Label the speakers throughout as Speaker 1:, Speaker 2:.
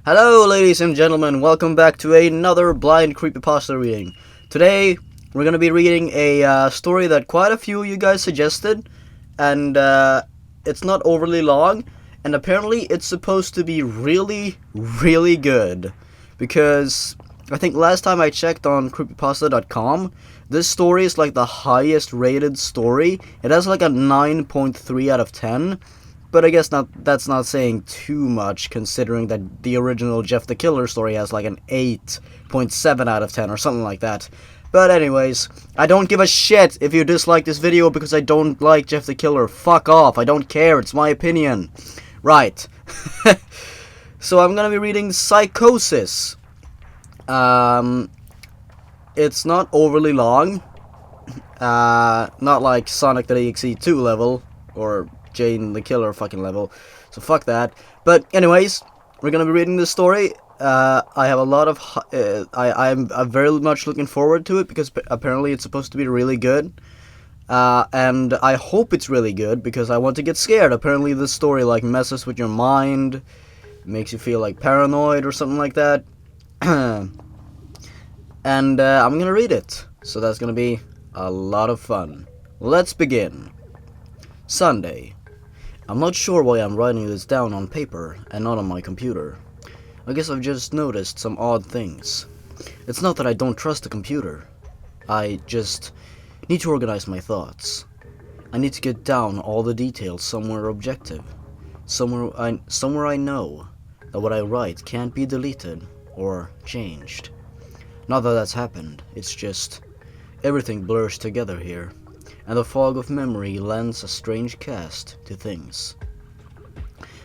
Speaker 1: Hello, ladies and gentlemen, welcome back to another Blind Creepypasta Reading. Today, we're going to be reading a story that quite a few of you guys suggested, and it's not overly long, and apparently it's supposed to be really, really good, because I think last time I checked on Creepypasta.com, this story is like the highest rated story. It has like a 9.3 out of 10. But I guess that's not saying too much, considering that the original Jeff the Killer story has like an 8.7 out of 10 or something like that. But anyways, I don't give a shit if you dislike this video because I don't like Jeff the Killer. Fuck off, I don't care, it's my opinion. Right. So I'm gonna be reading Psychosis. It's not overly long. Not like Sonic the EXE 2 level, or Jane the Killer fucking level, so fuck that. But anyways, we're gonna be reading this story. I have a lot of I'm very much looking forward to it because apparently it's supposed to be really good, and I hope it's really good because I want to get scared. Apparently this story like messes with your mind, makes you feel like paranoid or something like that. And I'm gonna read it, so that's gonna be a lot of fun. Let's begin. Sunday. I'm not sure why I'm writing this down on paper and not on my computer. I guess I've just noticed some odd things. It's not that I don't trust the computer. I just need to organize my thoughts. I need to get down all the details somewhere objective. Somewhere I know that what I write can't be deleted or changed. Not that that's happened, it's just everything blurs together here, and the fog of memory lends a strange cast to things.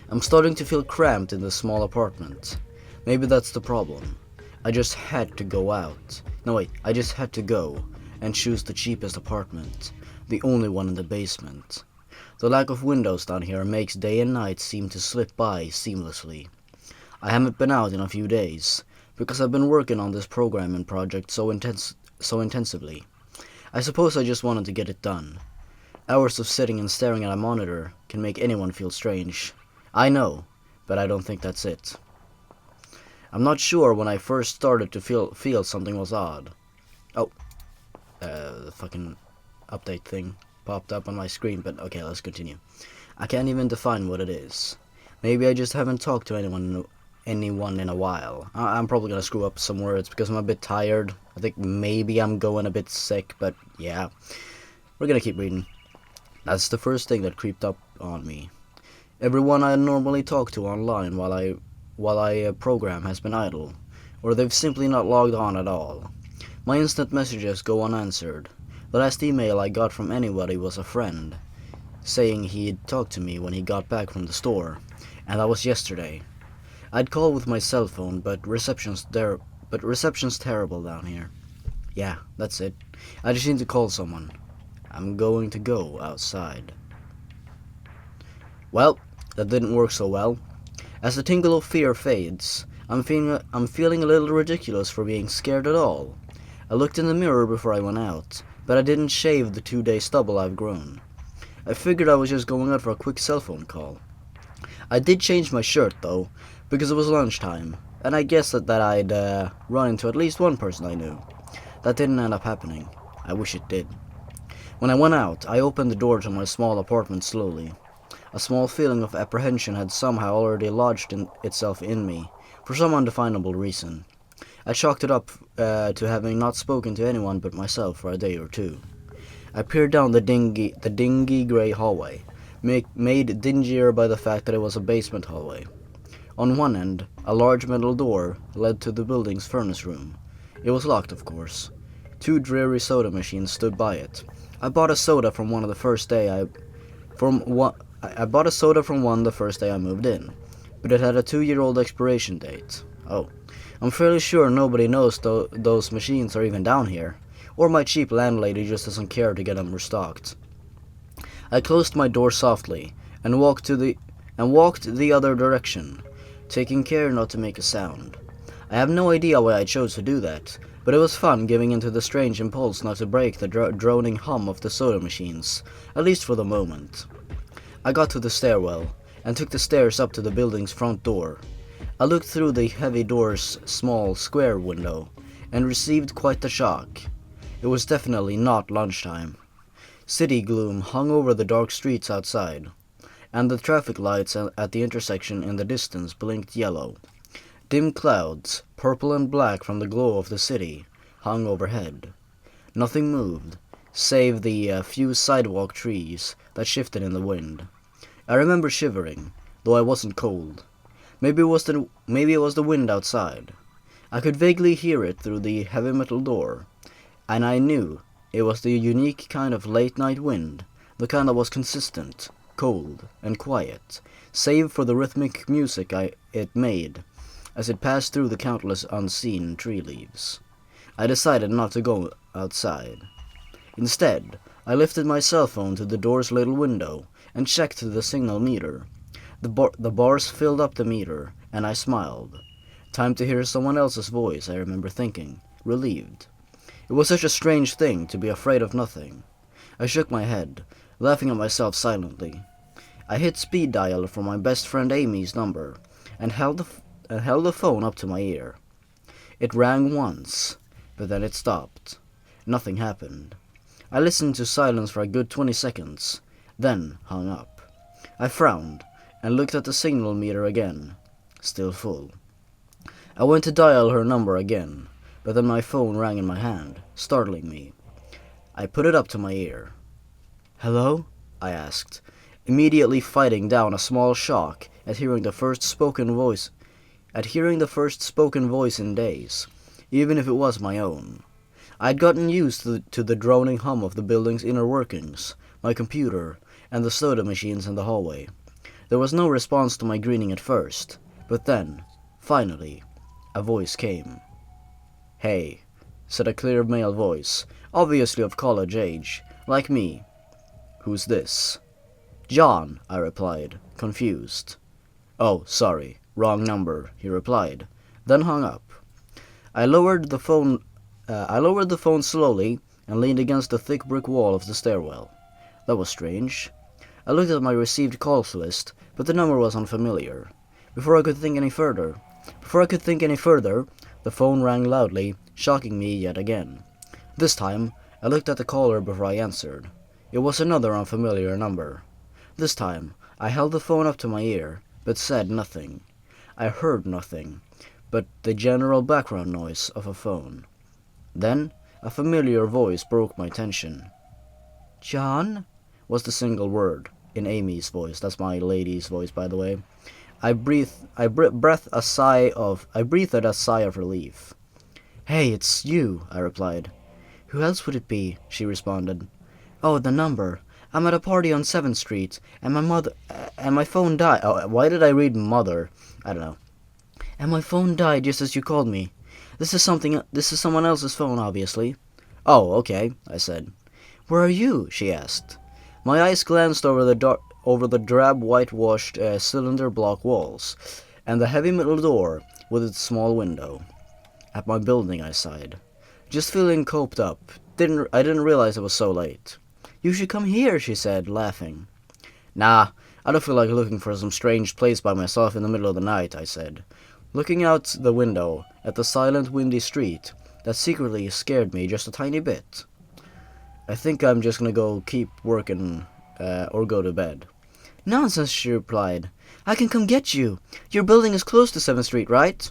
Speaker 1: I'm starting to feel cramped in this small apartment. Maybe that's the problem. I just had to go out. No wait, I just had to go and choose the cheapest apartment, the only one in the basement. The lack of windows down here makes day and night seem to slip by seamlessly. I haven't been out in a few days, because I've been working on this programming project so intensively. I suppose I just wanted to get it done. Hours of sitting and staring at a monitor can make anyone feel strange. I know, but I don't think that's it. I'm not sure when I first started to feel something was odd. Oh, the fucking update thing popped up on my screen, but okay, let's continue. I can't even define what it is. Maybe I just haven't talked to anyone in a while. I'm probably gonna screw up some words because I'm a bit tired. I think maybe I'm going a bit sick, but yeah. We're gonna keep reading. That's the first thing that creeped up on me. Everyone I normally talk to online while I program has been idle, or they've simply not logged on at all. My instant messages go unanswered. The last email I got from anybody was a friend, saying he'd talk to me when he got back from the store, and that was yesterday. I'd call with my cell phone, but reception's terrible down here. Yeah, that's it. I just need to call someone. I'm going to go outside. Well, that didn't work so well. As the tingle of fear fades, I'm feeling a little ridiculous for being scared at all. I looked in the mirror before I went out, but I didn't shave the 2-day stubble I've grown. I figured I was just going out for a quick cell phone call. I did change my shirt though, because it was lunchtime, and I guessed that I'd run into at least one person I knew. That didn't end up happening. I wish it did. When I went out, I opened the door to my small apartment slowly. A small feeling of apprehension had somehow already lodged itself in me, for some undefinable reason. I chalked it up to having not spoken to anyone but myself for a day or two. I peered down the dingy grey hallway, made dingier by the fact that it was a basement hallway. On one end, a large metal door led to the building's furnace room. It was locked, of course. 2 dreary soda machines stood by it. I bought a soda from one the first day I moved in, but it had a 2-year-old expiration date. Oh, I'm fairly sure nobody knows those machines are even down here, or my cheap landlady just doesn't care to get them restocked. I closed my door softly and walked the other direction, taking care not to make a sound. I have no idea why I chose to do that, but it was fun giving into the strange impulse not to break the droning hum of the soda machines, at least for the moment. I got to the stairwell, and took the stairs up to the building's front door. I looked through the heavy door's small square window and received quite the shock. It was definitely not lunchtime. City gloom hung over the dark streets outside, and the traffic lights at the intersection in the distance blinked yellow. Dim clouds, purple and black from the glow of the city, hung overhead. Nothing moved, save the few sidewalk trees that shifted in the wind. I remember shivering, though I wasn't cold. Maybe it was the wind outside. I could vaguely hear it through the heavy metal door, and I knew it was the unique kind of late-night wind, the kind that was consistent, cold, and quiet, save for the rhythmic music it made as it passed through the countless unseen tree leaves. I decided not to go outside. Instead, I lifted my cell phone to the door's little window and checked the signal meter. The bars filled up the meter, and I smiled. Time to hear someone else's voice, I remember thinking, relieved. It was such a strange thing to be afraid of nothing. I shook my head, laughing at myself silently. I hit speed dial for my best friend Amy's number, and held the phone up to my ear. It rang once, but then it stopped. Nothing happened. I listened to silence for a good 20 seconds, then hung up. I frowned, and looked at the signal meter again. Still full. I went to dial her number again, but then my phone rang in my hand, startling me. I put it up to my ear. "Hello?" I asked, immediately fighting down a small shock at hearing the first spoken voice in days, even if it was my own. I'd gotten used to the droning hum of the building's inner workings, my computer, and the soda machines in the hallway. There was no response to my greeting at first, but then, finally, a voice came. "Hey," said a clear male voice, obviously of college age, like me. "Who's this?" "John," I replied, confused. "Oh, sorry, wrong number," he replied, then hung up. I lowered the phone slowly and leaned against the thick brick wall of the stairwell. That was strange. I looked at my received calls list, but the number was unfamiliar. Before I could think any further, the phone rang loudly, shocking me yet again. This time, I looked at the caller before I answered. It was another unfamiliar number. This time, I held the phone up to my ear, but said nothing. I heard nothing, but the general background noise of a phone. Then, a familiar voice broke my tension. "John?" was the single word, in Amy's voice. That's my lady's voice, by the way. I breathed a sigh of relief. "Hey, it's you," I replied. "Who else would it be?" she responded. "Oh, the number. I'm at a party on 7th Street, and my phone died." Oh, why did I read mother? I don't know. "And my phone died just as you called me. This is someone else's phone, obviously." "Oh, okay," I said. "Where are you?" she asked. My eyes glanced over the drab whitewashed cylinder block walls, and the heavy metal door with its small window. "At my building," I sighed. Just feeling coped up. I didn't realize it was so late. "You should come here," she said, laughing. "Nah, I don't feel like looking for some strange place by myself in the middle of the night," I said, looking out the window at the silent, windy street that secretly scared me just a tiny bit. "I think I'm just gonna go keep working, or go to bed." "Nonsense," she replied. "I can come get you. Your building is close to 7th Street, right?"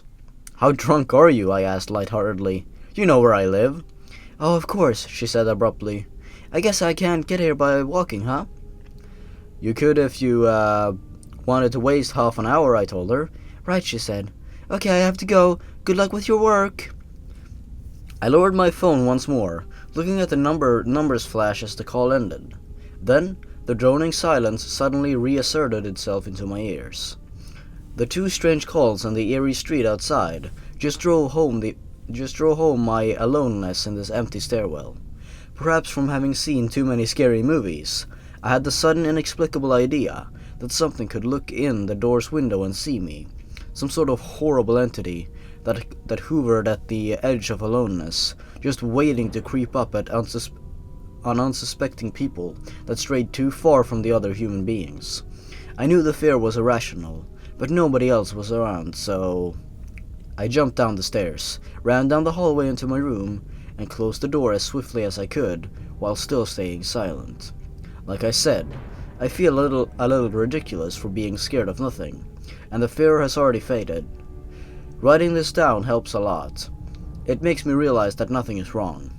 Speaker 1: "How drunk are you?" I asked lightheartedly. "You know where I live." "Oh, of course," she said abruptly. "I guess I can't get here by walking, huh?" "You could if you, wanted to waste half an hour," I told her. "Right," she said. "Okay, I have to go. Good luck with your work." I lowered my phone once more, looking at the numbers flash as the call ended. Then, the droning silence suddenly reasserted itself into my ears. The two strange calls on the eerie street outside just drove home my aloneness in this empty stairwell. Perhaps from having seen too many scary movies, I had the sudden inexplicable idea that something could look in the door's window and see me. Some sort of horrible entity that hovered at the edge of aloneness, just waiting to creep up on unsuspecting people that strayed too far from the other human beings. I knew the fear was irrational, but nobody else was around, so I jumped down the stairs, ran down the hallway into my room, and closed the door as swiftly as I could, while still staying silent. Like I said, I feel a little ridiculous for being scared of nothing, and the fear has already faded. Writing this down helps a lot. It makes me realize that nothing is wrong.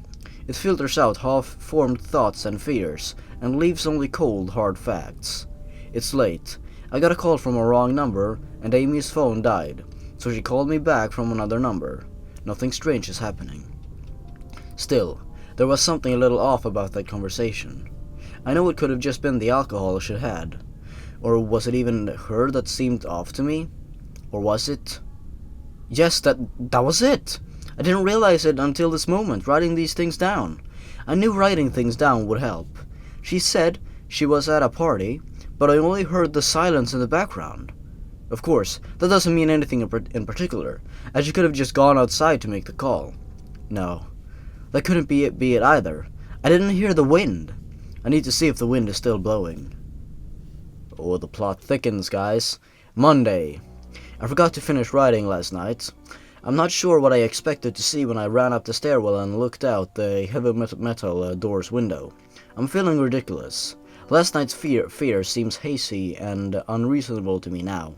Speaker 1: It filters out half-formed thoughts and fears, and leaves only cold, hard facts. It's late. I got a call from a wrong number, and Amy's phone died, so she called me back from another number. Nothing strange is happening. Still, there was something a little off about that conversation. I know it could have just been the alcohol she had. Or was it even her that seemed off to me? Or was it? Yes, that was it! I didn't realize it until this moment, writing these things down. I knew writing things down would help. She said she was at a party, but I only heard the silence in the background. Of course, that doesn't mean anything in particular, as she could have just gone outside to make the call. No, that couldn't be it either. I didn't hear the wind. I need to see if the wind is still blowing. Oh, the plot thickens, guys. Monday. I forgot to finish writing last night. I'm not sure what I expected to see when I ran up the stairwell and looked out the heavy metal door's window. I'm feeling ridiculous. Last night's fear seems hazy and unreasonable to me now.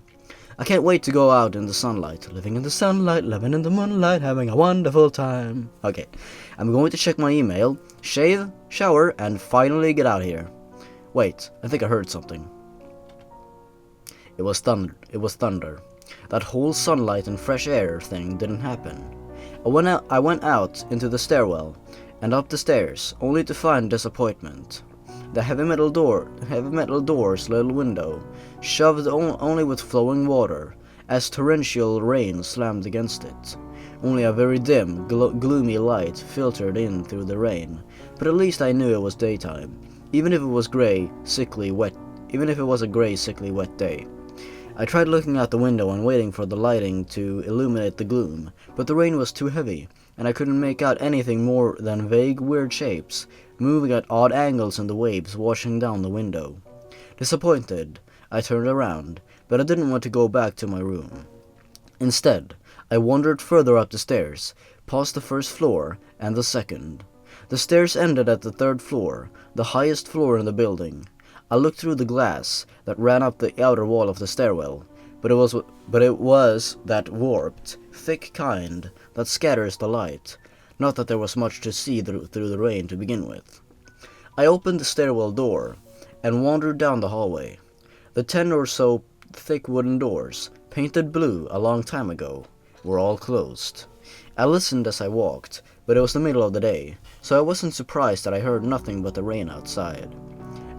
Speaker 1: I can't wait to go out in the sunlight, living in the sunlight, living in the moonlight, having a wonderful time. Okay, I'm going to check my email, shave, shower, and finally get out of here. Wait, I think I heard something. It was thunder. That whole sunlight and fresh air thing didn't happen. I went out into the stairwell and up the stairs, only to find disappointment. The heavy metal door's little window, shoved only with flowing water, as torrential rain slammed against it. Only a very dim, gloomy light filtered in through the rain, but at least I knew it was daytime, even if it was a grey, sickly, wet day. I tried looking out the window and waiting for the lighting to illuminate the gloom, but the rain was too heavy, and I couldn't make out anything more than vague, weird shapes, moving at odd angles in the waves washing down the window. Disappointed, I turned around, but I didn't want to go back to my room. Instead, I wandered further up the stairs, past the first floor and the second. The stairs ended at the third floor, the highest floor in the building. I looked through the glass that ran up the outer wall of the stairwell, but it was that warped, thick kind that scatters the light. Not that there was much to see through the rain to begin with. I opened the stairwell door and wandered down the hallway. The 10 or so thick wooden doors, painted blue a long time ago, were all closed. I listened as I walked, but it was the middle of the day, so I wasn't surprised that I heard nothing but the rain outside.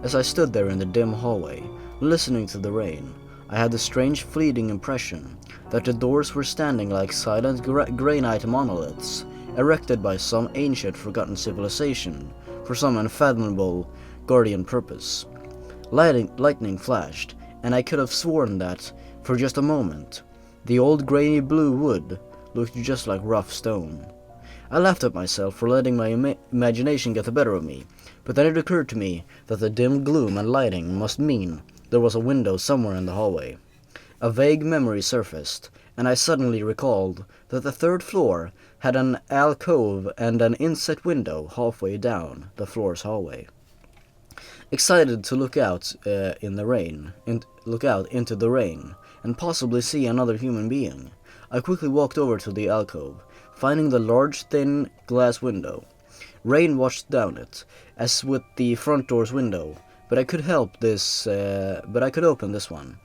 Speaker 1: As I stood there in the dim hallway, listening to the rain, I had the strange fleeting impression that the doors were standing like silent granite monoliths, erected by some ancient forgotten civilization for some unfathomable guardian purpose. Lightning flashed, and I could have sworn that, for just a moment, the old grainy blue wood looked just like rough stone. I laughed at myself for letting my imagination get the better of me, but then it occurred to me that the dim gloom and lighting must mean there was a window somewhere in the hallway. A vague memory surfaced, and I suddenly recalled that the third floor had an alcove and an inset window halfway down the floor's hallway. Excited to look out into the rain, and possibly see another human being, I quickly walked over to the alcove, finding the large, thin glass window. Rain washed down it, as with the front door's window, but I could open this one.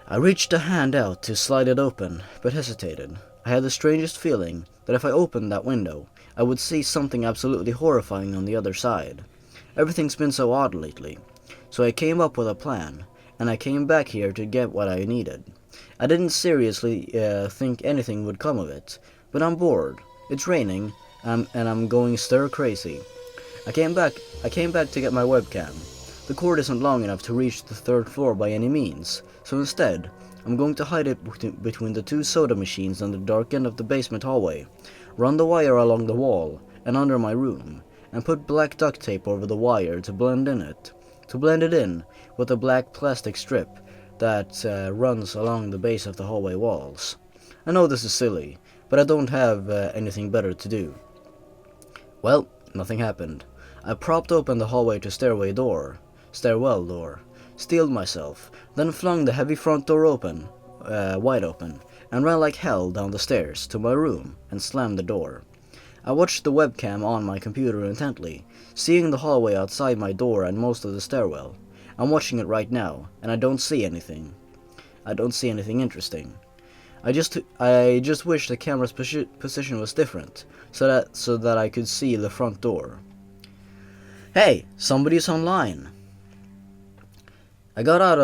Speaker 1: I reached a hand out to slide it open, but hesitated. I had the strangest feeling that if I opened that window, I would see something absolutely horrifying on the other side. Everything's been so odd lately, so I came up with a plan, and I came back here to get what I needed. I didn't seriously think anything would come of it, but I'm bored. It's raining, and I'm going stir crazy. I came back to get my webcam. The cord isn't long enough to reach the third floor by any means, so instead, I'm going to hide it between the two soda machines on the dark end of the basement hallway, run the wire along the wall and under my room, and put black duct tape over the wire to blend it in with a black plastic strip that runs along the base of the hallway walls. I know this is silly, but I don't have anything better to do. Well, nothing happened. I propped open the hallway to stairwell door, steeled myself, then flung the heavy front door open, wide open, and ran like hell down the stairs to my room and slammed the door. I watched the webcam on my computer intently, seeing the hallway outside my door and most of the stairwell. I'm watching it right now, and I don't see anything. I don't see anything interesting. I just wish the camera's position was different, so that I could see the front door. Hey, somebody's online. I got out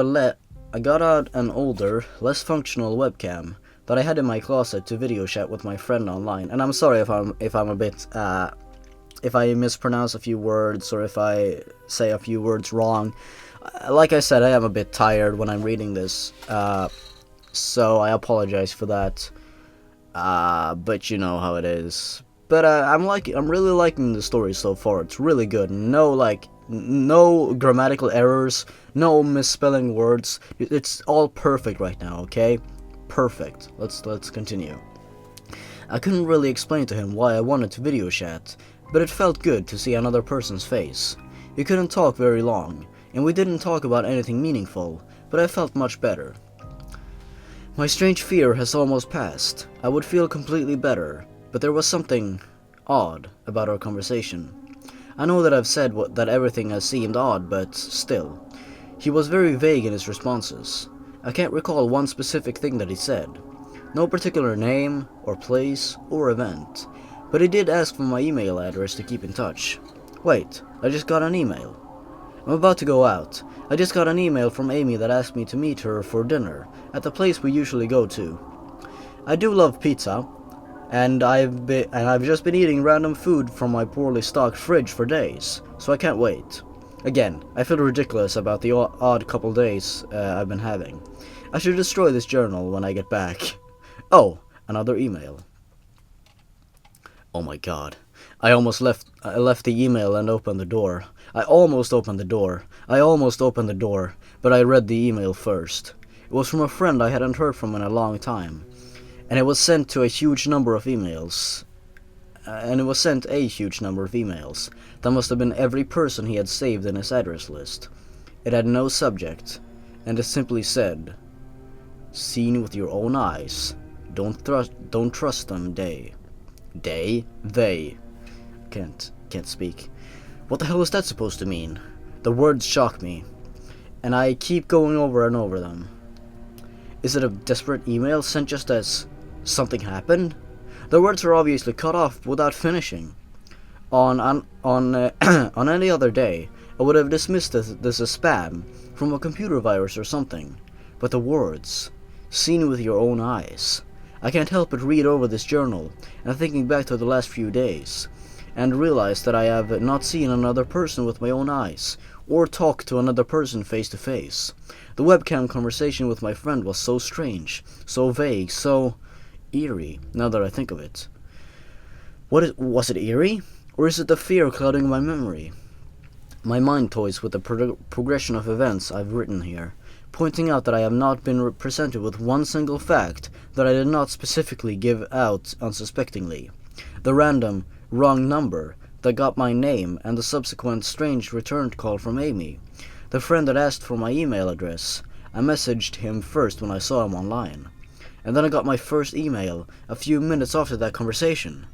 Speaker 1: an older, less functional webcam that I had in my closet to video chat with my friend online. And I'm sorry if I'm a bit if I mispronounce a few words or if I say a few words wrong. Like I said, I am a bit tired when I'm reading this, so I apologize for that. But you know how it is. But I'm really liking the story so far. It's really good. No grammatical errors, no misspelling words. It's all perfect right now, okay? Perfect. Let's continue. I couldn't really explain to him why I wanted to video chat, but it felt good to see another person's face. He couldn't talk very long, and we didn't talk about anything meaningful, but I felt much better. My strange fear has almost passed. I would feel completely better, but there was something odd about our conversation. I know that I've said that everything has seemed odd, but still. He was very vague in his responses. I can't recall one specific thing that he said. No particular name, or place, or event. But he did ask for my email address to keep in touch. Wait, I just got an email. I'm about to go out. I just got an email from Amy that asked me to meet her for dinner, at the place we usually go to. I do love pizza, and I've just been eating random food from my poorly stocked fridge for days, so I can't wait. Again, I feel ridiculous about the odd couple days I've been having. I should destroy this journal when I get back. Oh, another email. Oh my god. I left the email and opened the door. I almost opened the door, but I read the email first. It was from a friend I hadn't heard from in a long time. And it was sent a huge number of emails. That must have been every person he had saved in his address list. It had no subject, and it simply said, "Seen with your own eyes. Don't trust them, they. Can't speak. What the hell is that supposed to mean? The words shock me, and I keep going over and over them. Is it a desperate email sent just as something happened? The words are obviously cut off without finishing. On any other day, I would have dismissed this as spam from a computer virus or something. But the words, "seen with your own eyes." I can't help but read over this journal and thinking back to the last few days, and realize that I have not seen another person with my own eyes, or talked to another person face to face. The webcam conversation with my friend was so strange, so vague, so eerie, now that I think of it. Was it eerie? Or is it the fear clouding my memory? My mind toys with the progression of events I've written here, pointing out that I have not been presented with one single fact that I did not specifically give out unsuspectingly. The random, wrong number that got my name and the subsequent strange return call from Amy. The friend that asked for my email address. I messaged him first when I saw him online. And then I got my first email a few minutes after that conversation.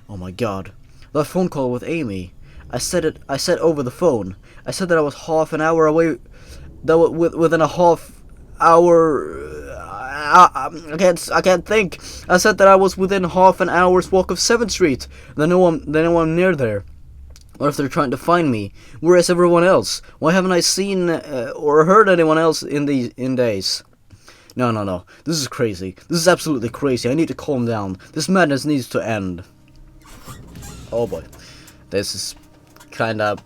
Speaker 1: Oh my god. That phone call with Amy. I said over the phone. I said that I was half an hour away. Within a half hour. I can't think. I said that I was within half an hour's walk of 7th Street. Then no one near there. What if they're trying to find me? Where is everyone else? Why haven't I seen or heard anyone else in days? No. This is crazy. This is absolutely crazy. I need to calm down. This madness needs to end. Oh boy. This is kinda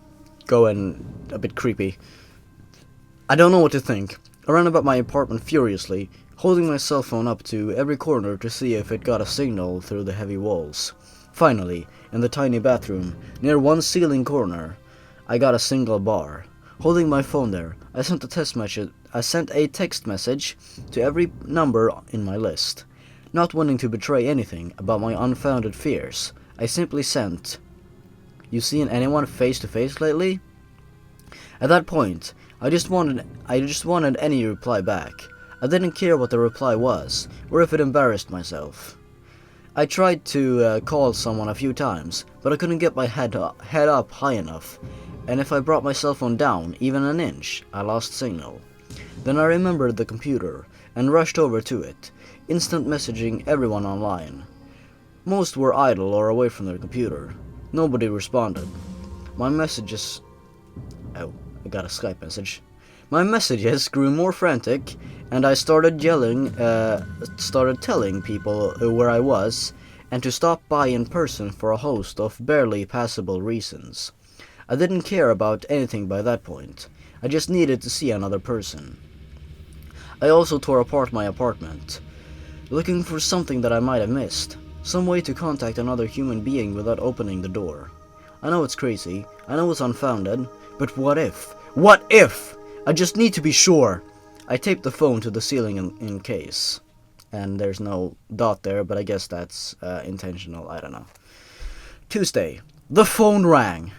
Speaker 1: going a bit creepy. I don't know what to think. I ran about my apartment furiously, holding my cell phone up to every corner to see if it got a signal through the heavy walls. Finally, in the tiny bathroom, near one ceiling corner, I got a single bar. Holding my phone there, I sent a text I sent a text message to every number in my list. Not wanting to betray anything about my unfounded fears, I simply sent, "You seen anyone face to face lately?" At that point, I just wanted any reply back. I didn't care what the reply was, or if it embarrassed myself. I tried to call someone a few times, but I couldn't get my head up high enough, and if I brought my cell phone down even an inch, I lost signal. Then I remembered the computer, and rushed over to it, instant messaging everyone online. Most were idle or away from their computer. Nobody responded. My messages... Oh, I got a Skype message. My messages grew more frantic, and I started telling people where I was, and to stop by in person for a host of barely passable reasons. I didn't care about anything by that point. I just needed to see another person. I also tore apart my apartment, looking for something that I might have missed. Some way to contact another human being without opening the door. I know it's crazy, I know it's unfounded, but what if? What if? I just need to be sure. I taped the phone to the ceiling in case. And there's no dot there, but I guess that's intentional, I don't know. Tuesday. The phone rang.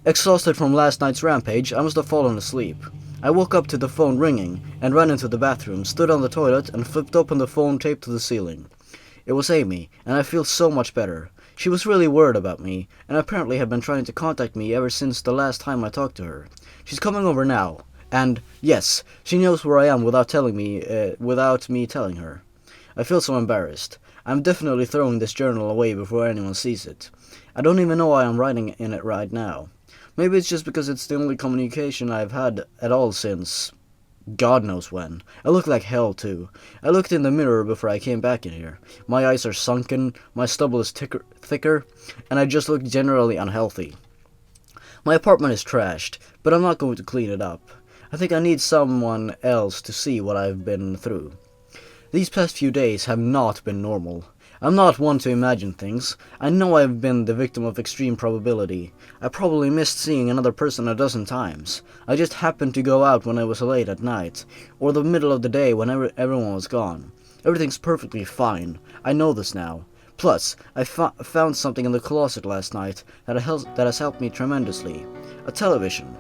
Speaker 1: Exhausted from last night's rampage, I must have fallen asleep. I woke up to the phone ringing, and ran into the bathroom, stood on the toilet, and flipped open the phone taped to the ceiling. It was Amy, and I feel so much better. She was really worried about me, and apparently had been trying to contact me ever since the last time I talked to her. She's coming over now, and, yes, she knows where I am without me telling her. I feel so embarrassed. I'm definitely throwing this journal away before anyone sees it. I don't even know why I'm writing in it right now. Maybe it's just because it's the only communication I've had at all since... God knows when. I look like hell too. I looked in the mirror before I came back in here. My eyes are sunken, my stubble is thicker, and I just look generally unhealthy. My apartment is trashed, but I'm not going to clean it up. I think I need someone else to see what I've been through. These past few days have not been normal. I'm not one to imagine things. I know I've been the victim of extreme probability. I probably missed seeing another person a dozen times. I just happened to go out when it was late at night, or the middle of the day when everyone was gone. Everything's perfectly fine. I know this now. Plus, I found something in the closet last night that has helped me tremendously. A television.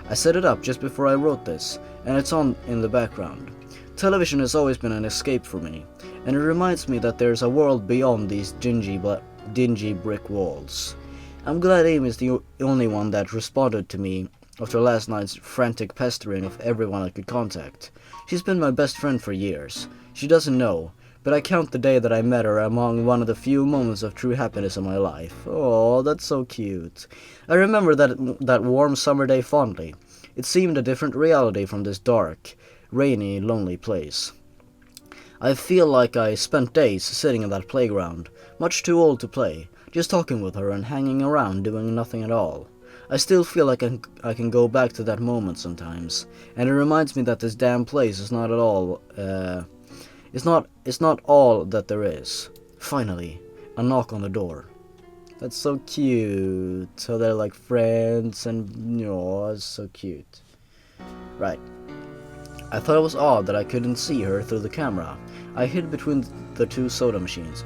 Speaker 1: I set it up just before I wrote this, and it's on in the background. Television has always been an escape for me, and it reminds me that there's a world beyond these dingy brick walls. I'm glad Amy is the only one that responded to me after last night's frantic pestering of everyone I could contact. She's been my best friend for years. She doesn't know, but I count the day that I met her among one of the few moments of true happiness in my life. Oh, that's so cute. I remember that warm summer day fondly. It seemed a different reality from this dark, rainy, lonely place. I feel like I spent days sitting in that playground, much too old to play, just talking with her and hanging around doing nothing at all. I still feel like I can go back to that moment sometimes, and it reminds me that this damn place is not at all, it's not all that there is. Finally, a knock on the door. That's so cute. So they're like friends and, it's so cute. Right. I thought it was odd that I couldn't see her through the camera. I hid between the two soda machines.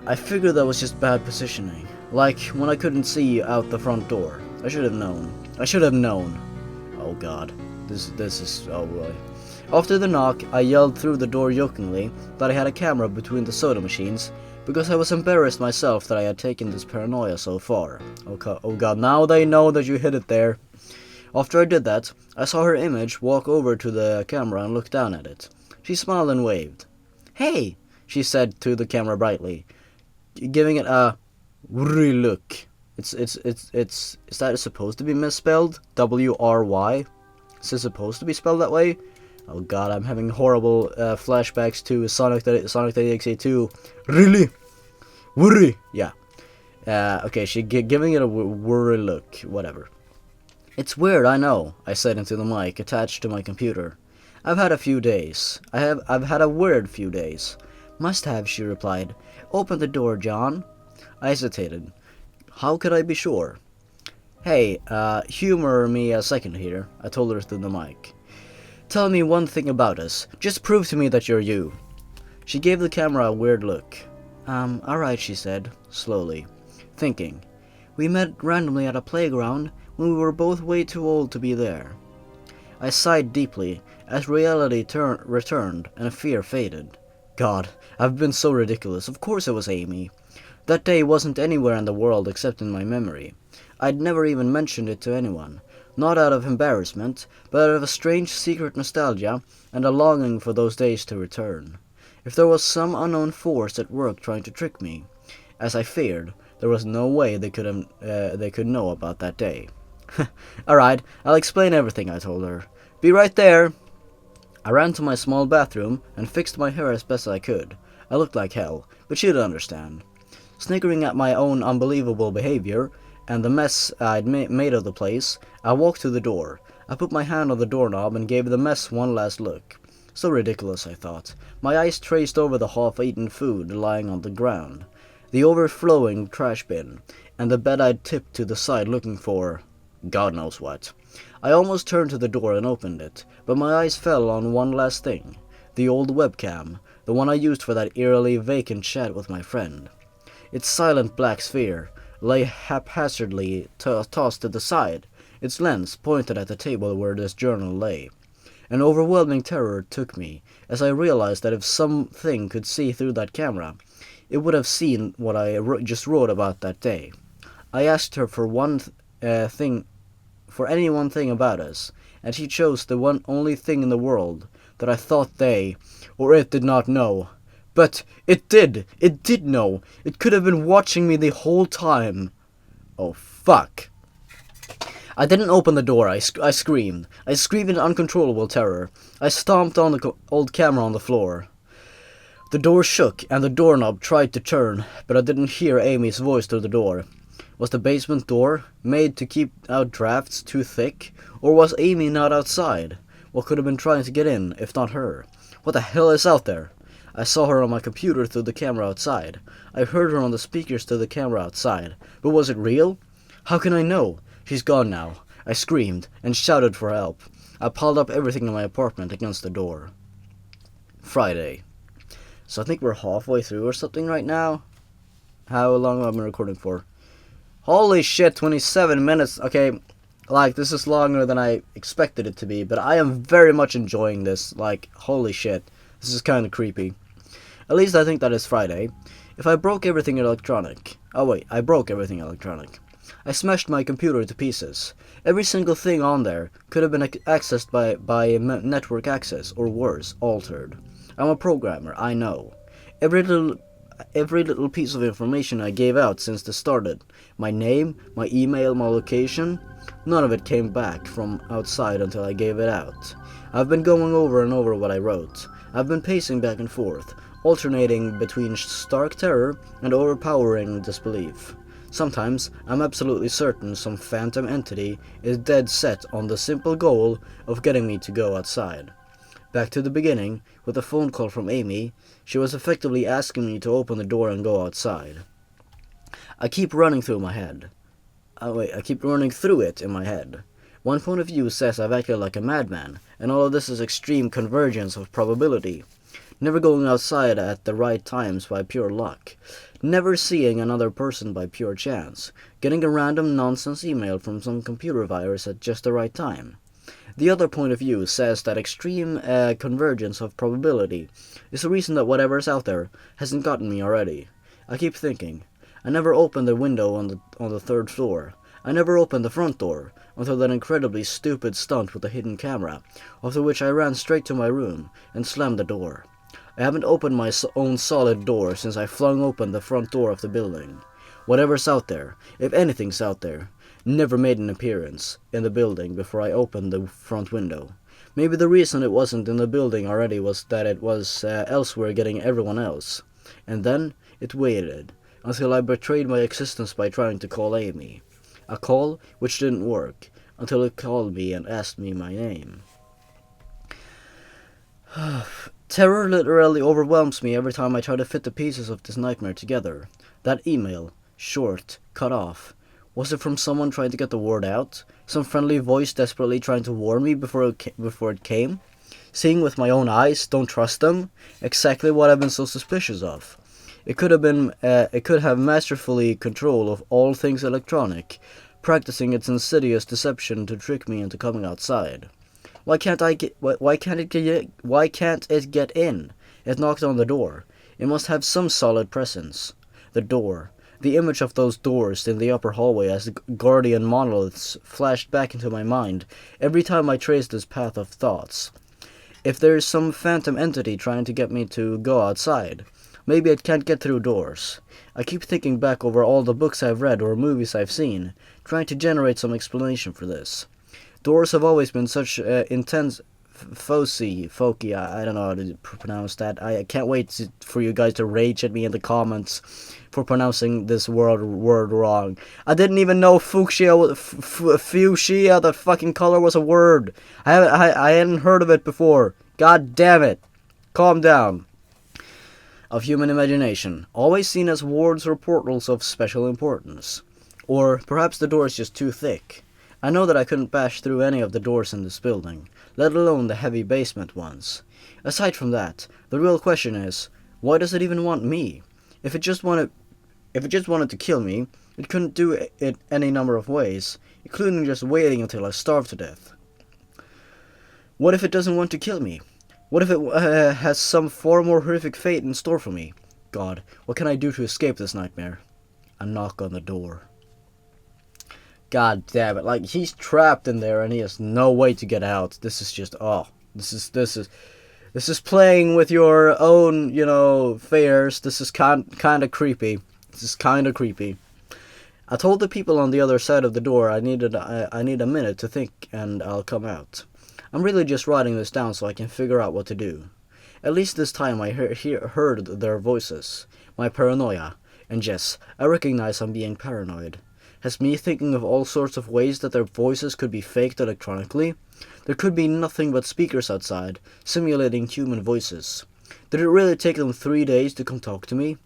Speaker 1: I figured that was just bad positioning. Like when I couldn't see out the front door. I should have known. Oh god. This is... oh boy. After the knock, I yelled through the door jokingly that I had a camera between the soda machines, because I was embarrassed myself that I had taken this paranoia so far. Oh god, now they know that you hid it there. After I did that, I saw her image walk over to the camera and look down at it. She smiled and waved. "Hey," she said to the camera brightly, giving it a worry look. Is that supposed to be misspelled? W-R-Y? Is it supposed to be spelled that way? Oh god, I'm having horrible flashbacks to Sonic the Hedgehog 2. Really? Worry? Yeah. Okay, she giving it a worry look. Whatever. "It's weird, I know," I said into the mic attached to my computer. "I've had a few days. I've had a weird few days." "Must have," she replied. "Open the door, John." I hesitated. How could I be sure? "Hey, humor me a second here," I told her through the mic. Tell me one thing about us. Just prove to me that you're you." She gave the camera a weird look. Alright," she said, slowly, thinking. "We met randomly at a playground when we were both way too old to be there." I sighed deeply as reality returned and fear faded. God, I've been so ridiculous. Of course it was Amy. That day wasn't anywhere in the world except in my memory. I'd never even mentioned it to anyone, not out of embarrassment, but out of a strange secret nostalgia and a longing for those days to return. If there was some unknown force at work trying to trick me, as I feared, there was no way they could know about that day. "Alright, I'll explain everything," I told her. "Be right there." I ran to my small bathroom and fixed my hair as best I could. I looked like hell, but she'd understand. Snickering at my own unbelievable behavior and the mess I'd made of the place, I walked to the door. I put my hand on the doorknob and gave the mess one last look. So ridiculous, I thought. My eyes traced over the half-eaten food lying on the ground, the overflowing trash bin, and the bed I'd tipped to the side looking for God knows what. I almost turned to the door and opened it, but my eyes fell on one last thing. The old webcam, the one I used for that eerily vacant chat with my friend. Its silent black sphere lay haphazardly tossed to the side, its lens pointed at the table where this journal lay. An overwhelming terror took me, as I realized that if something could see through that camera, it would have seen what I just wrote about that day. I asked her for any one thing about us, and she chose the only thing in the world that I thought they, or it, did not know. But it did! It did know! It could have been watching me the whole time! Oh, fuck. I didn't open the door. I screamed. I screamed in uncontrollable terror. I stomped on the old camera on the floor. The door shook, and the doorknob tried to turn, but I didn't hear Amy's voice through the door. Was the basement door made to keep out drafts too thick? Or was Amy not outside? What could have been trying to get in, if not her? What the hell is out there? I saw her on my computer through the camera outside. I heard her on the speakers through the camera outside. But was it real? How can I know? She's gone now. I screamed and shouted for help. I piled up everything in my apartment against the door. Friday. So I think we're halfway through or something right now. How long have I been recording for? Holy shit, 27 minutes. Okay, like, this is longer than I expected it to be, but I am very much enjoying this. Like, holy shit. This is kind of creepy. At least I think that is Friday. If I broke everything electronic... Oh wait, I broke everything electronic. I smashed my computer to pieces. Every single thing on there could have been accessed by network access, or worse, altered. I'm a programmer, I know. Every little piece of information I gave out since this started, my name, my email, my location, none of it came back from outside until I gave it out. I've been going over and over what I wrote. I've been pacing back and forth, alternating between stark terror and overpowering disbelief. Sometimes I'm absolutely certain some phantom entity is dead set on the simple goal of getting me to go outside. Back to the beginning, with a phone call from Amy, she was effectively asking me to open the door and go outside. I keep running through my head. I keep running through it in my head. One point of view says I've acted like a madman, and all of this is extreme convergence of probability. Never going outside at the right times by pure luck. Never seeing another person by pure chance. Getting a random nonsense email from some computer virus at just the right time. The other point of view says that extreme convergence of probability is the reason that whatever's out there hasn't gotten me already. I keep thinking. I never opened the window on the third floor. I never opened the front door until that incredibly stupid stunt with the hidden camera, after which I ran straight to my room and slammed the door. I haven't opened my own solid door since I flung open the front door of the building. Whatever's out there, if anything's out there, never made an appearance in the building before I opened the front window. Maybe the reason it wasn't in the building already was that it was elsewhere getting everyone else. And then it waited until I betrayed my existence by trying to call Amy. A call which didn't work until it called me and asked me my name. Terror literally overwhelms me every time I try to fit the pieces of this nightmare together. That email, short, cut off. Was it from someone trying to get the word out? Some friendly voice desperately trying to warn me before it came? Seeing with my own eyes, don't trust them. Exactly what I've been so suspicious of. It could have masterfully control of all things electronic, practicing its insidious deception to trick me into coming outside. Why can't it get in? It knocked on the door. It must have some solid presence. The door. The image of those doors in the upper hallway as guardian monoliths flashed back into my mind every time I traced this path of thoughts. If there is some phantom entity trying to get me to go outside, maybe it can't get through doors. I keep thinking back over all the books I've read or movies I've seen, trying to generate some explanation for this. Doors have always been such intense folky, I don't know how to pronounce that. I can't wait for you guys to rage at me in the comments for pronouncing this word wrong. I didn't even know fuchsia, that fucking color was a word. I hadn't heard of it before. God damn it. Calm down. Of human imagination, always seen as wards or portals of special importance. Or perhaps the door is just too thick. I know that I couldn't bash through any of the doors in this building, let alone the heavy basement ones. Aside from that, the real question is, why does it even want me? If it just wanted to kill me, it couldn't do it any number of ways, including just waiting until I starved to death. What if it doesn't want to kill me? What if it has some far more horrific fate in store for me? God, what can I do to escape this nightmare? A knock on the door. God damn it, like, he's trapped in there and he has no way to get out. This is just, this is playing with your own, fears. This is kind of creepy. This is kind of creepy. I told the people on the other side of the door I need a minute to think and I'll come out. I'm really just writing this down so I can figure out what to do. At least this time I heard their voices, my paranoia, and yes, I recognize I'm being paranoid. Has me thinking of all sorts of ways that their voices could be faked electronically? There could be nothing but speakers outside, simulating human voices. Did it really take them 3 days to come talk to me?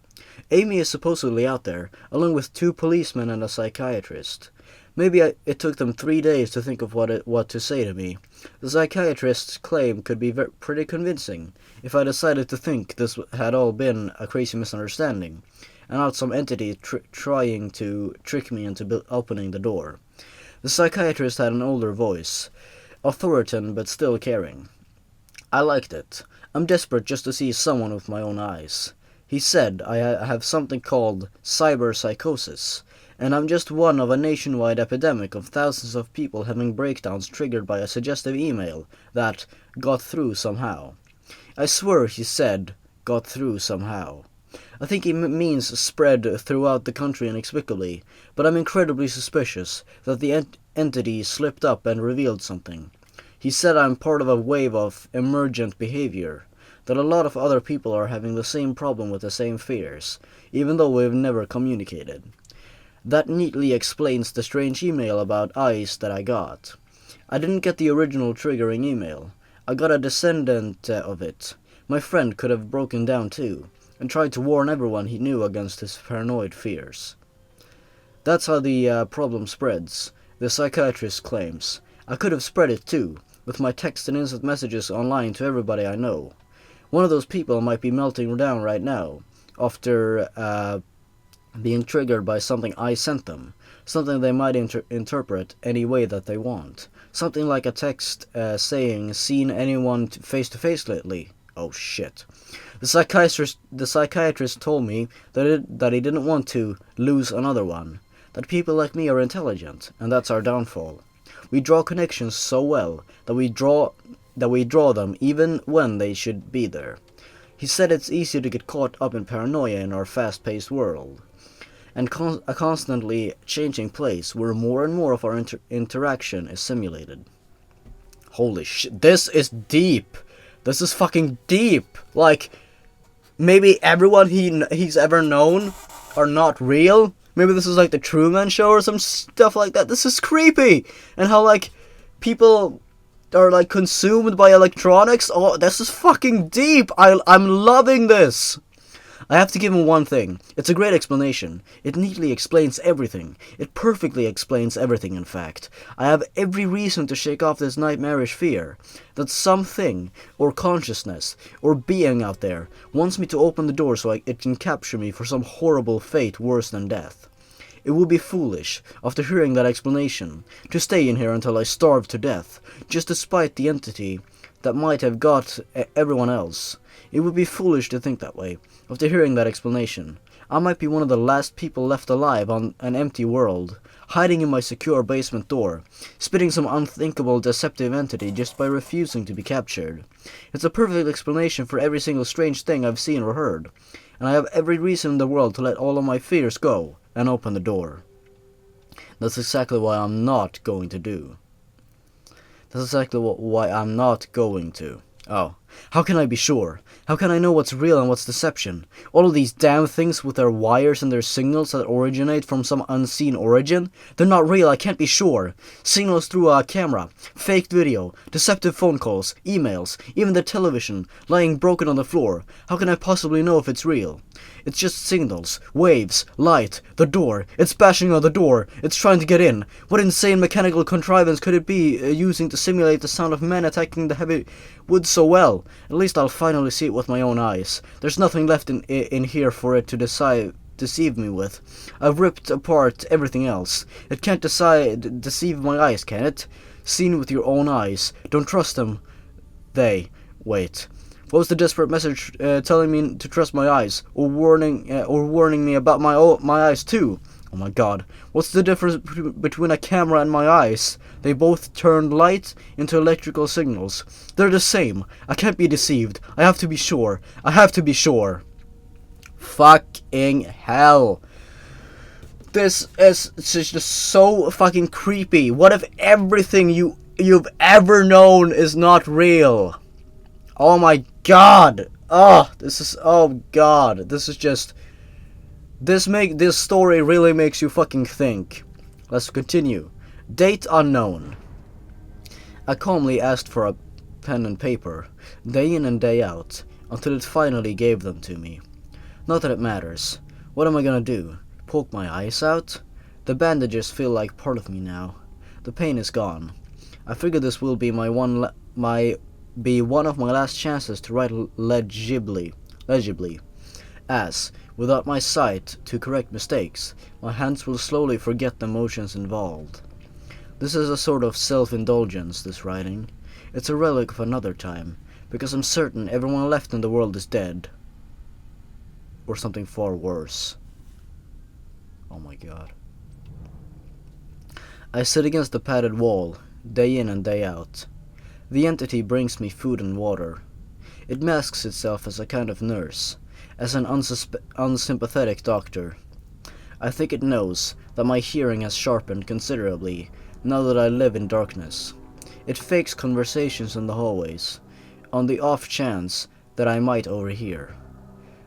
Speaker 1: Amy is supposedly out there, along with 2 policemen and a psychiatrist. Maybe it took them 3 days to think of what to say to me. The psychiatrist's claim could be pretty convincing, if I decided to think this had all been a crazy misunderstanding, and not some entity trying to trick me into opening the door. The psychiatrist had an older voice, authoritative but still caring. I liked it. I'm desperate just to see someone with my own eyes. He said I have something called cyber psychosis, and I'm just one of a nationwide epidemic of thousands of people having breakdowns triggered by a suggestive email that got through somehow. I swear he said, got through somehow. I think he means spread throughout the country inexplicably, but I'm incredibly suspicious that the entity slipped up and revealed something. He said I'm part of a wave of emergent behavior, that a lot of other people are having the same problem with the same fears, even though we've never communicated. That neatly explains the strange email about ice that I got. I didn't get the original triggering email. I got a descendant of it. My friend could have broken down too, and tried to warn everyone he knew against his paranoid fears. That's how the problem spreads, the psychiatrist claims. I could have spread it too, with my text and instant messages online to everybody I know. One of those people might be melting down right now, after being triggered by something I sent them, something they might interpret any way that they want. Something like a text saying, seen anyone face to face lately? Oh shit. The psychiatrist told me that he didn't want to lose another one, that people like me are intelligent, and that's our downfall. We draw connections so well that we draw them even when they should be there. He said it's easy to get caught up in paranoia in our fast-paced world, and a constantly changing place where more and more of our interaction is simulated. Holy shit, this is deep! This is fucking deep! Like, maybe everyone he's ever known are not real? Maybe this is like the Truman Show or some stuff like that. This is creepy! And how, like, people are, like, consumed by electronics. Oh, this is fucking deep! I'm loving this! I have to give him one thing. It's a great explanation. It neatly explains everything. It perfectly explains everything, in fact. I have every reason to shake off this nightmarish fear that something, or consciousness, or being out there, wants me to open the door so it can capture me for some horrible fate worse than death. It would be foolish, after hearing that explanation, to stay in here until I starve to death, just despite the entity that might have got everyone else. It would be foolish to think that way, after hearing that explanation. I might be one of the last people left alive on an empty world, hiding in my secure basement door, spitting some unthinkable deceptive entity just by refusing to be captured. It's a perfect explanation for every single strange thing I've seen or heard, and I have every reason in the world to let all of my fears go and open the door. That's exactly what I'm not going to do. That's exactly why I'm not going to. Oh, how can I be sure? How can I know what's real and what's deception? All of these damn things with their wires and their signals that originate from some unseen origin? They're not real, I can't be sure. Signals through a camera, faked video, deceptive phone calls, emails, even the television lying broken on the floor. How can I possibly know if it's real? It's just signals, waves, light, the door. It's bashing on the door. It's trying to get in. What insane mechanical contrivance could it be using to simulate the sound of men attacking the heavy wood so well? At least I'll finally see it with my own eyes. There's nothing left in here for it to deceive me with. I've ripped apart everything else. It can't deceive my eyes, can it? Seen with your own eyes. Don't trust them. Wait. What was the desperate message telling me to trust my eyes, or warning me about my eyes too? Oh my god, what's the difference between a camera and my eyes? They both turned light into electrical signals. They're the same. I can't be deceived. I have to be sure. I have to be sure. Fucking hell. This is just so fucking creepy. What if everything you've ever known is not real? Oh my god. This story really makes you fucking think. Let's continue. Date unknown. I calmly asked for a pen and paper, day in and day out, until it finally gave them to me. Not that it matters. What am I gonna do? Poke my eyes out? The bandages feel like part of me now. The pain is gone. I figure this will be one of my last chances to write legibly, as, without my sight to correct mistakes, my hands will slowly forget the emotions involved. This is a sort of self-indulgence, this writing. It's a relic of another time, because I'm certain everyone left in the world is dead. Or something far worse. Oh my god. I sit against the padded wall, day in and day out. The entity brings me food and water. It masks itself as a kind of nurse, as an unsympathetic doctor. I think it knows that my hearing has sharpened considerably now that I live in darkness. It fakes conversations in the hallways, on the off chance that I might overhear.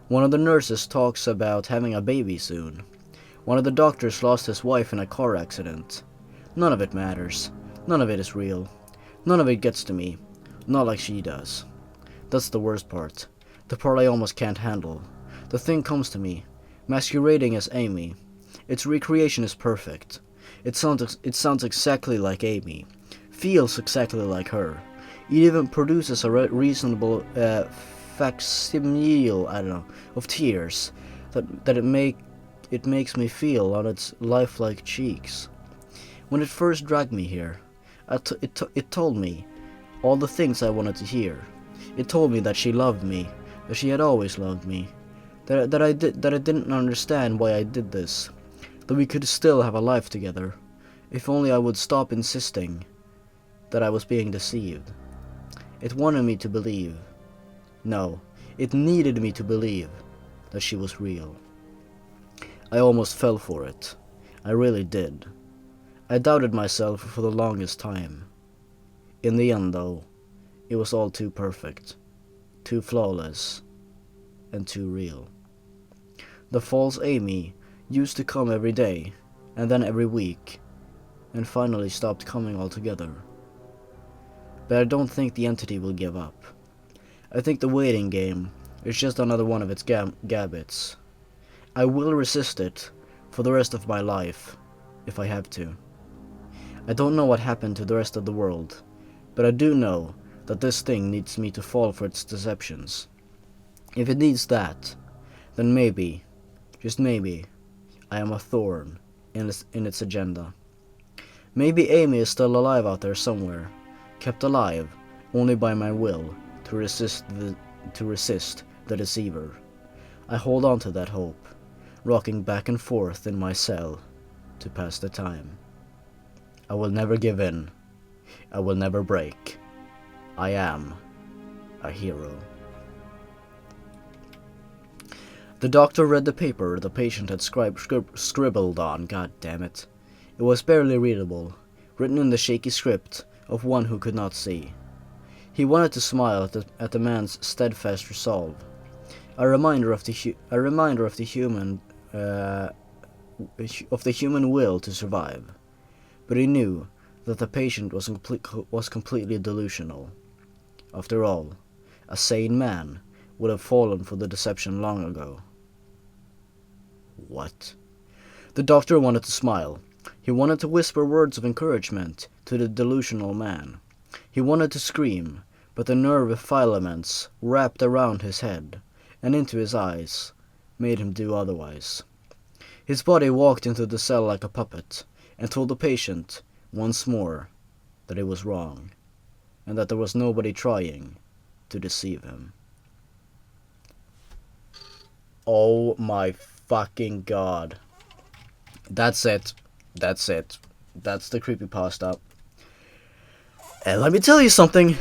Speaker 1: One of the nurses talks about having a baby soon. One of the doctors lost his wife in a car accident. None of it matters. None of it is real. None of it gets to me. Not like she does. That's the worst part. The part I almost can't handle. The thing comes to me, masquerading as Amy. Its recreation is perfect. It sounds exactly like Amy. Feels exactly like her. It even produces a reasonable facsimile, of tears that it makes me feel on its lifelike cheeks. When it first dragged me here, it told me all the things I wanted to hear. It told me that she loved me, that she had always loved me, that I didn't understand why I did this, that we could still have a life together, if only I would stop insisting that I was being deceived. It wanted me to believe. No, it needed me to believe that she was real. I almost fell for it. I really did. I doubted myself for the longest time. In the end, though, it was all too perfect, too flawless, and too real. The false Amy used to come every day, and then every week, and finally stopped coming altogether. But I don't think the entity will give up. I think the waiting game It's just another one of its gambits. I will resist it for the rest of my life, if I have to. I don't know what happened to the rest of the world, but I do know that this thing needs me to fall for its deceptions. If it needs that, then maybe, just maybe, I am a thorn in its agenda. Maybe Amy is still alive out there somewhere, kept alive only by my will to resist the deceiver. I hold on to that hope, rocking back and forth in my cell to pass the time. I will never give in. I will never break. I am a hero. The doctor read the paper the patient had scribbled on. God damn it. It was barely readable, written in the shaky script of one who could not see. He wanted to smile at the man's steadfast resolve, a reminder of the human will to survive. But he knew that the patient was completely delusional. After all, a sane man would have fallen for the deception long ago. What? The doctor wanted to smile. He wanted to whisper words of encouragement to the delusional man. He wanted to scream, but the nerve filaments wrapped around his head and into his eyes made him do otherwise. His body walked into the cell like a puppet and told the patient once more that it was wrong and that there was nobody trying to deceive him. Oh my fucking god. That's it. That's it. That's the creepypasta. And let me tell you something.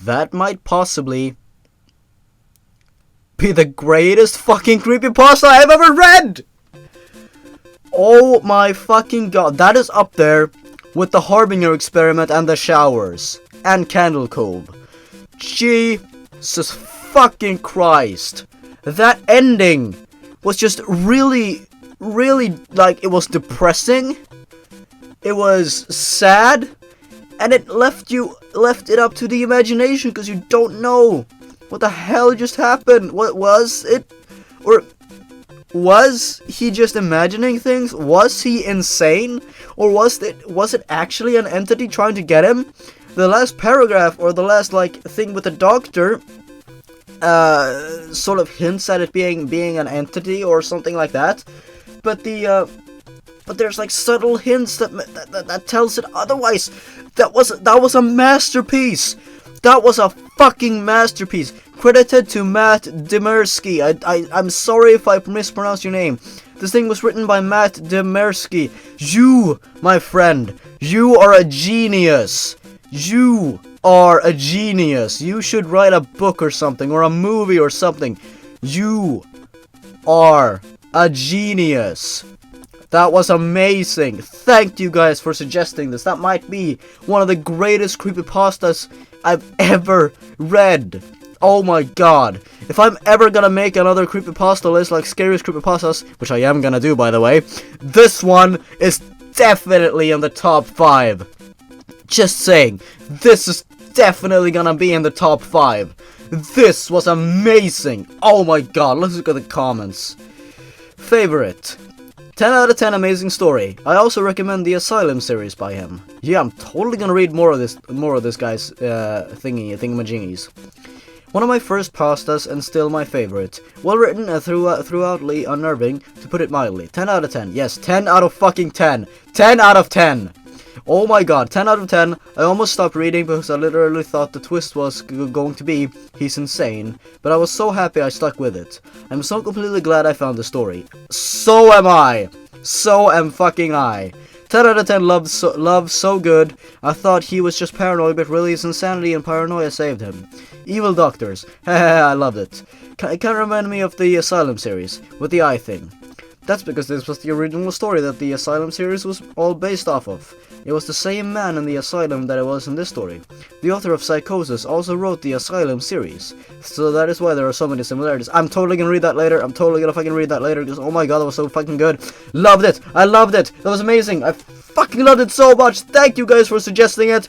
Speaker 1: That might possibly be the greatest fucking creepypasta I've ever read! Oh my fucking god. That is up there with the Harbinger experiment and the showers. And Candle Cove. Jesus fucking Christ. That ending was just really, like, it was depressing. It was sad. And it left it up to the imagination because you don't know what the hell just happened. What was it? Or was he just imagining things? Was he insane? Or was it actually an entity trying to get him? The last paragraph, or the last, like, thing with the doctor, sort of hints at it being an entity or something like that. But but there's, like, subtle hints that tells it otherwise. That was a masterpiece. That was a fucking masterpiece. Credited to Matt Demersky. I'm sorry if I mispronounced your name. This thing was written by Matt Demersky. You, my friend, you are a genius. You are a genius. You should write a book or something, or a movie or something. You are a genius. That was amazing. Thank you guys for suggesting this. That might be one of the greatest creepypastas I've ever read. Oh my god. If I'm ever gonna make another creepypasta list like Scariest Creepypastas, which I am gonna do by the way, this one is definitely in the top 5. Just saying. This is definitely gonna be in the top 5. This was amazing. Oh my god. Let's look at the comments. Favorite. 10 out of 10 amazing story. I also recommend the Asylum series by him. Yeah, I'm totally gonna read more of this guy's thingamajingies. One of my first pastas and still my favorite. Well written and throughoutly unnerving, to put it mildly. 10 out of 10. Yes, 10 out of fucking 10. 10 out of 10. Oh my god, 10 out of 10. I almost stopped reading because I literally thought the twist was going to be he's insane, but I was so happy I stuck with it. I'm so completely glad I found the story. So am I. So am fucking I. 10 out of 10 love so good. I thought he was just paranoid, but really his insanity and paranoia saved him. Evil doctors. I loved it. It kind of reminded me of the Asylum series, with the eye thing. That's because this was the original story that the Asylum series was all based off of. It was the same man in the Asylum that it was in this story. The author of Psychosis also wrote the Asylum series, so that is why there are so many similarities. I'm totally gonna read that later. I'm totally gonna fucking read that later because oh my god, that was so fucking good. Loved it. I loved it. That was amazing. I fucking loved it so much. Thank you guys for suggesting it.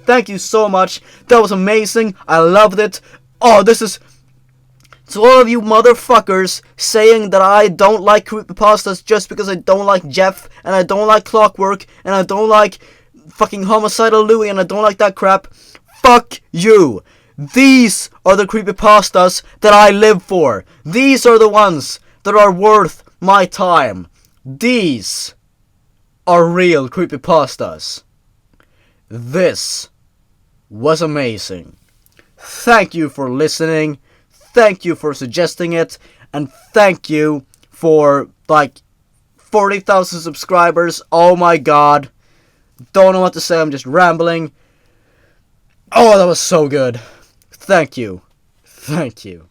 Speaker 1: Thank you so much. That was amazing. I loved it. Oh, this is So all of you motherfuckers saying that I don't like creepypastas just because I don't like Jeff, and I don't like Clockwork, and I don't like fucking Homicidal Louie, and I don't like that crap, fuck you! These are the creepypastas that I live for. These are the ones that are worth my time. These are real creepypastas. This was amazing. Thank you for listening. Thank you for suggesting it. And thank you for like 40,000 subscribers. Oh my god. Don't know what to say. I'm just rambling. Oh, that was so good. Thank you. Thank you.